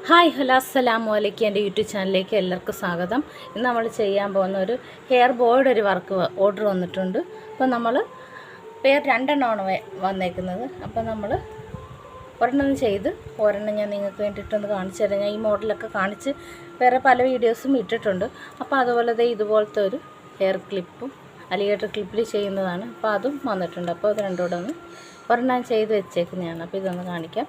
Hi hello അസ്സലാമു അലൈക്കും. എൻ്റെ യൂട്യൂബ് ചാനലിലേക്ക് എല്ലാവർക്കും സ്വാഗതം. ഇന്ന് നമ്മൾ ചെയ്യാൻ പോകുന്ന ഒരു ഹെയർ ബോയുടെ ഒരു വർക്ക് ഓർഡർ വന്നിട്ടുണ്ട്. അപ്പോൾ നമ്മൾ പേർ രണ്ടെണ്ണമാണ് വന്നേക്കുന്നത്. അപ്പോൾ നമ്മൾ ഒരെണ്ണം ചെയ്ത് ഒരെണ്ണം ഞാൻ നിങ്ങൾക്ക് വേണ്ടിയിട്ടൊന്ന് കാണിച്ചു തരാം. ഞാൻ ഈ മോഡലൊക്കെ കാണിച്ച് വേറെ പല വീഡിയോസും ഇട്ടിട്ടുണ്ട്. അപ്പോൾ അതുപോലെ ഇതുപോലത്തെ ഒരു ഹെയർ ക്ലിപ്പും അലിഗേറ്റർ ക്ലിപ്പിൽ ചെയ്യുന്നതാണ്. അപ്പോൾ അതും വന്നിട്ടുണ്ട്. അപ്പോൾ അത് രണ്ടുകൂടെ ഒന്ന് ഒരെണ്ണം ചെയ്ത് വെച്ചേക്കുന്നതാണ്. അപ്പോൾ ഇതൊന്ന് കാണിക്കാം.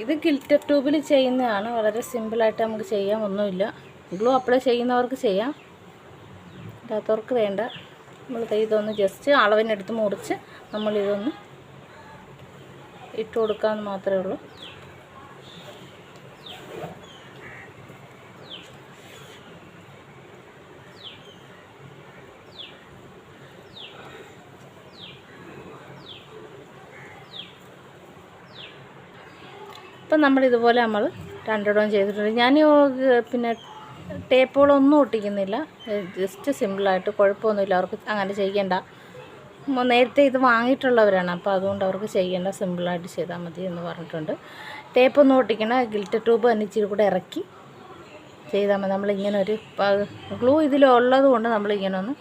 ഇത് ഗിൽറ്റർ ട്യൂബിൽ ചെയ്യുന്നതാണ്. വളരെ സിമ്പിളായിട്ട് നമുക്ക് ചെയ്യാം, ഒന്നുമില്ല. ഗ്ലൂ അപ്ലൈ ചെയ്യുന്നവർക്ക് ചെയ്യാം, അല്ലാത്തവർക്ക് വേണ്ട. നമ്മൾ ഇതൊന്ന് ജസ്റ്റ് അളവിനെടുത്ത് മുറിച്ച് നമ്മളിതൊന്ന് ഇട്ട് കൊടുക്കാമെന്ന് മാത്രമേ ഉള്ളൂ. അപ്പം നമ്മളിതുപോലെ നമ്മൾ രണ്ടിടവും ചെയ്തിട്ടുണ്ട്. ഞാൻ പിന്നെ ടേപ്പുകളൊന്നും ഒട്ടിക്കുന്നില്ല, ജസ്റ്റ് സിമ്പിളായിട്ട്. കുഴപ്പമൊന്നുമില്ല, അവർക്ക് അങ്ങനെ ചെയ്യേണ്ട. നേരത്തെ ഇത് വാങ്ങിയിട്ടുള്ളവരാണ്, അപ്പോൾ അതുകൊണ്ട് അവർക്ക് ചെയ്യേണ്ട, സിമ്പിളായിട്ട് ചെയ്താൽ മതി എന്ന് പറഞ്ഞിട്ടുണ്ട്. ടേപ്പൊന്നും ഒട്ടിക്കണം, ഗിൽറ്റർ ട്യൂബ് തന്നെ ഇച്ചിരി കൂടെ ഇറക്കി ചെയ്താൽ മതി. നമ്മളിങ്ങനെ ഒരു ഗ്ലൂ ഇതിലുള്ളത് കൊണ്ട് നമ്മളിങ്ങനെ ഒന്ന്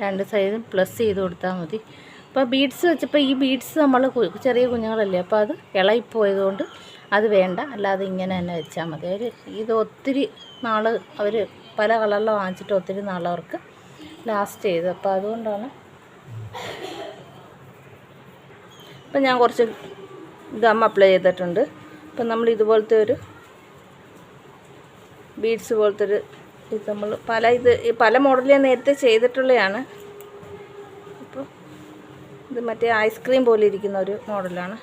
രണ്ട് സൈഡും പ്ലസ് ചെയ്ത് കൊടുത്താൽ മതി. അപ്പോൾ ബീഡ്സ് വെച്ചപ്പോൾ ഈ ബീഡ്സ് നമ്മൾ ചെറിയ കുഞ്ഞുങ്ങളല്ലേ, അപ്പോൾ അത് ഇളകിപ്പോയതുകൊണ്ട് അത് വേണ്ട. അല്ലാതെ ഇങ്ങനെ തന്നെ വെച്ചാൽ മതി. ഇത് ഒത്തിരി നാൾ അവർ പല കളറിൽ വാങ്ങിച്ചിട്ട് ഒത്തിരി നാൾ അവർക്ക് ലാസ്റ്റ് ചെയ്തു. അപ്പോൾ അതുകൊണ്ടാണ്. ഇപ്പം ഞാൻ കുറച്ച് ഗം അപ്ലൈ ചെയ്തിട്ടുണ്ട്. ഇപ്പം നമ്മൾ ഇതുപോലത്തെ ഒരു ബീഡ്സ് പോലത്തെ ഒരു ഇത് നമ്മൾ പല മോഡൽ ഞാൻ നേരത്തെ ചെയ്തിട്ടുള്ളതാണ്. അപ്പോൾ ഇത് മറ്റേ ഐസ്ക്രീം പോലെ ഇരിക്കുന്ന ഒരു മോഡലാണ്.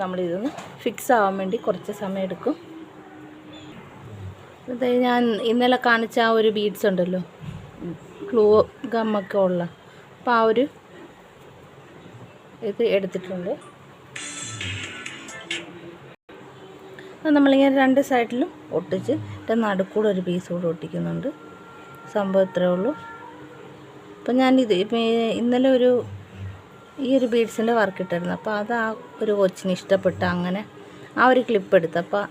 നമ്മളിതൊന്ന് ഫിക്സ് ആവാൻ വേണ്ടി കുറച്ച് സമയം എടുക്കും. ഇത് ഞാൻ ഇന്നലെ കാണിച്ച ആ ഒരു ബീഡ്സ് ഉണ്ടല്ലോ, ഗ്ലൂ ഗമ്മൊക്കെ ഉള്ള, അപ്പോൾ ആ ഒരു ഇത് എടുത്തിട്ടുണ്ട്. അത് നമ്മളിങ്ങനെ രണ്ട് സൈഡിലും ഒട്ടിച്ച് നടുക്കൂടെ ഒരു പീസ് കൂടെ ഒട്ടിക്കുന്നുണ്ട്. സംഭവം ഇത്രയേ ഉള്ളൂ. അപ്പം ഞാനിത് ഇന്നലെ ഈ ഒരു ബീഡ്സിൻ്റെ വർക്ക് ഇട്ടായിരുന്നു. അപ്പോൾ അത് ആ ഒരു കൊച്ചിന് ഇഷ്ടപ്പെട്ട് അങ്ങനെ ആ ഒരു ക്ലിപ്പ് എടുത്ത്. അപ്പോൾ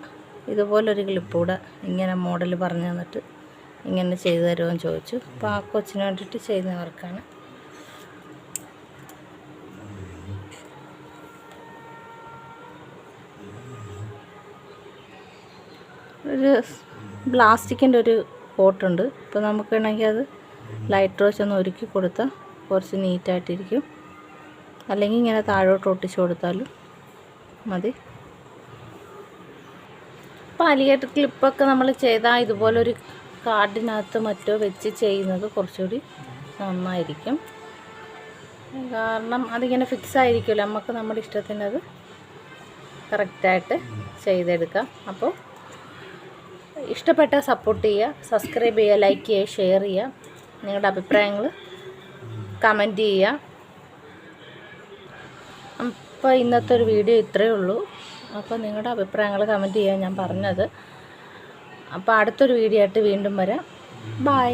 ഇതുപോലൊരു ക്ലിപ്പ് കൂടെ ഇങ്ങനെ മോഡൽ പറഞ്ഞു തന്നിട്ട് ഇങ്ങനെ ചെയ്തു തരുമെന്ന് ചോദിച്ചു. അപ്പോൾ ആ കൊച്ചിന് വേണ്ടിയിട്ട് ചെയ്യുന്ന വർക്കാണ്. ഒരു പ്ലാസ്റ്റിക്കിൻ്റെ ഒരു പോട്ടുണ്ട്. ഇപ്പോൾ നമുക്ക് വേണമെങ്കിൽ അത് ലൈറ്റ് റോച്ച് ഒന്ന് ഒരുക്കി കൊടുത്താൽ കുറച്ച് നീറ്റായിട്ടിരിക്കും. അല്ലെങ്കിൽ ഇങ്ങനെ താഴോട്ട് ഒട്ടിച്ച് കൊടുത്താലും മതി. അപ്പോൾ അലിഗേറ്റർ ക്ലിപ്പൊക്കെ നമ്മൾ ചെയ്താൽ ഇതുപോലൊരു കാർഡിനകത്ത് മറ്റോ വെച്ച് ചെയ്യുന്നത് കുറച്ചുകൂടി നന്നായിരിക്കും. കാരണം അതിങ്ങനെ ഫിക്സ് ആയിരിക്കുമല്ലോ, നമുക്ക് നമ്മുടെ ഇഷ്ടത്തിന് അത് കറക്റ്റായിട്ട് ചെയ്തെടുക്കാം. അപ്പോൾ ഇഷ്ടപ്പെട്ടാൽ സപ്പോർട്ട് ചെയ്യുക, സബ്സ്ക്രൈബ് ചെയ്യുക, ലൈക്ക് ചെയ്യുക, ഷെയർ ചെയ്യുക. നിങ്ങളുടെ അഭിപ്രായങ്ങൾ കമൻറ്റ് ചെയ്യുക. അപ്പോൾ ഇന്നത്തെ ഒരു വീഡിയോ ഇത്രയേ ഉള്ളൂ. അപ്പോൾ നിങ്ങളുടെ അഭിപ്രായങ്ങൾ കമൻറ്റ് ചെയ്യാൻ ഞാൻ പറഞ്ഞത്. അപ്പോൾ അടുത്തൊരു വീഡിയോ ആയിട്ട് വീണ്ടും വരാം. ബൈ.